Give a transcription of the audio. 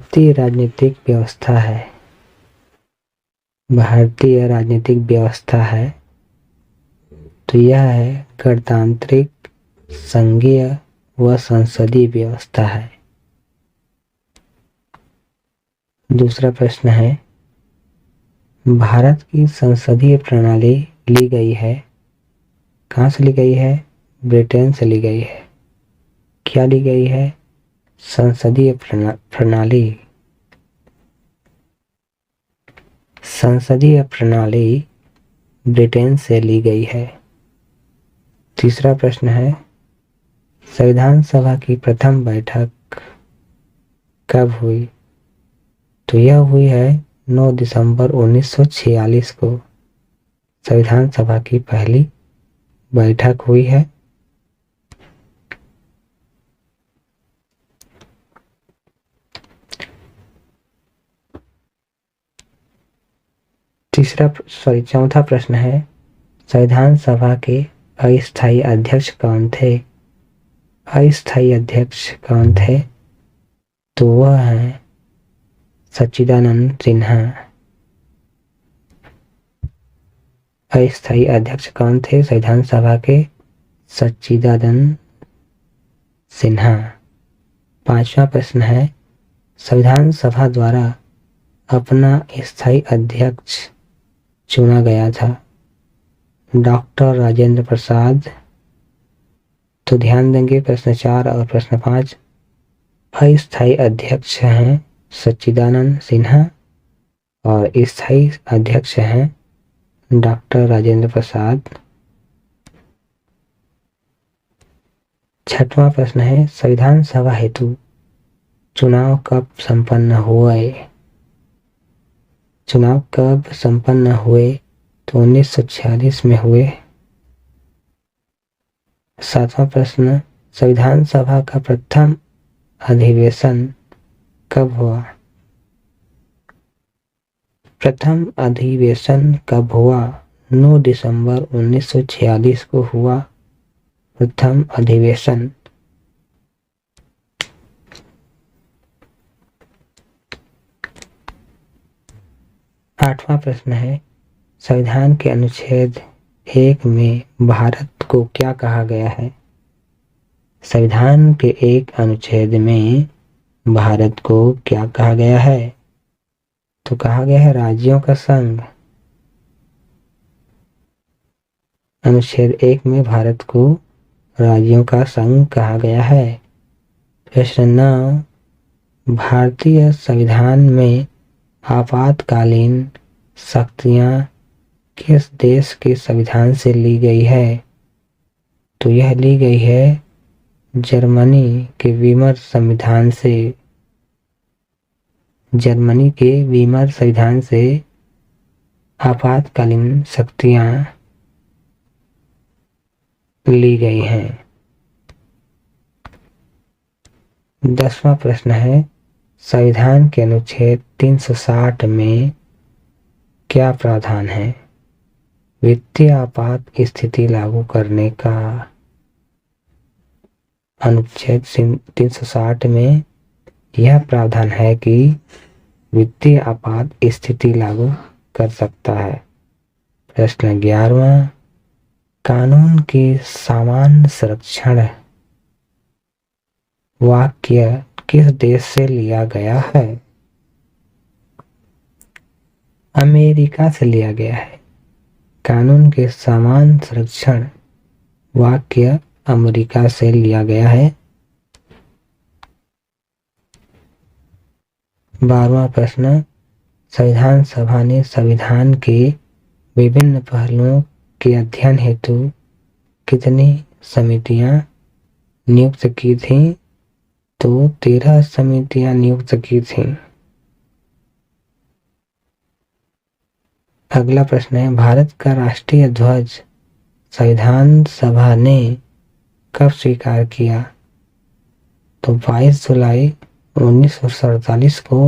भारतीय राजनीतिक व्यवस्था है। भारतीय राजनीतिक व्यवस्था है तो यह है गणतांत्रिक, संघीय व संसदीय व्यवस्था है। दूसरा प्रश्न है, भारत की संसदीय प्रणाली ली गई है। कहाँ से ली गई है? ब्रिटेन से ली गई है। क्या ली गई है? संसदीय प्रणाली। संसदीय प्रणाली ब्रिटेन से ली गई है। तीसरा प्रश्न है, संविधान सभा की प्रथम बैठक कब हुई? तो यह हुई है 9 दिसंबर 1946 को संविधान सभा की पहली बैठक हुई है। चौथा प्रश्न है, संविधान सभा के अस्थायी अध्यक्ष कौन थे? अस्थायी अध्यक्ष कौन थे? तो वह है सच्चिदानंद सिन्हा। अस्थायी अध्यक्ष कौन थे संविधान सभा के? सच्चिदानंद सिन्हा। पांचवा प्रश्न है, संविधान सभा द्वारा अपना स्थायी अध्यक्ष चुना गया था। डॉक्टर राजेंद्र प्रसाद। तो ध्यान देंगे, प्रश्न 4 और प्रश्न 5 अस्थायी अध्यक्ष हैं सच्चिदानंद सिन्हा और स्थायी अध्यक्ष हैं डॉक्टर राजेंद्र प्रसाद। छठवां प्रश्न है, संविधान सभा हेतु चुनाव कब संपन्न हुए? चुनाव कब संपन्न हुए? तो 1946 में हुए। सातवां प्रश्न, संविधान सभा का प्रथम अधिवेशन कब हुआ? प्रथम अधिवेशन कब हुआ? 9 दिसंबर 1946 को हुआ प्रथम अधिवेशन। आठवां प्रश्न है, संविधान के अनुच्छेद 1 में भारत को क्या कहा गया है? संविधान के एक अनुच्छेद में भारत को क्या कहा गया है? तो कहा गया है राज्यों का संघ। अनुच्छेद 1 में भारत को राज्यों का संघ कहा गया है। प्रश्न 9, भारतीय संविधान में आपातकालीन शक्तियां किस देश के संविधान से ली गई है? तो यह ली गई है जर्मनी के वीमर संविधान से। जर्मनी के वीमर संविधान से आपातकालीन शक्तियां ली गई हैं। 10वां प्रश्न है, संविधान के अनुच्छेद 360 में क्या प्रावधान है? वित्तीय आपात स्थिति लागू करने का। अनुच्छेद 360 में यह प्रावधान है कि वित्तीय आपात स्थिति लागू कर सकता है। प्रश्न 11वां, कानून के सामान्य संरक्षण वाक्य किस देश से लिया गया है? अमेरिका से लिया गया है। कानून के समान संरक्षण वाक्य अमेरिका से लिया गया है। 12वां प्रश्न, संविधान सभा ने संविधान के विभिन्न पहलुओं के अध्ययन हेतु कितनी समितियां नियुक्त की थीं? तो 13 समितियां नियुक्त की थीं। अगला प्रश्न है, भारत का राष्ट्रीय ध्वज संविधान सभा ने कब स्वीकार किया? तो 22 जुलाई 1947 को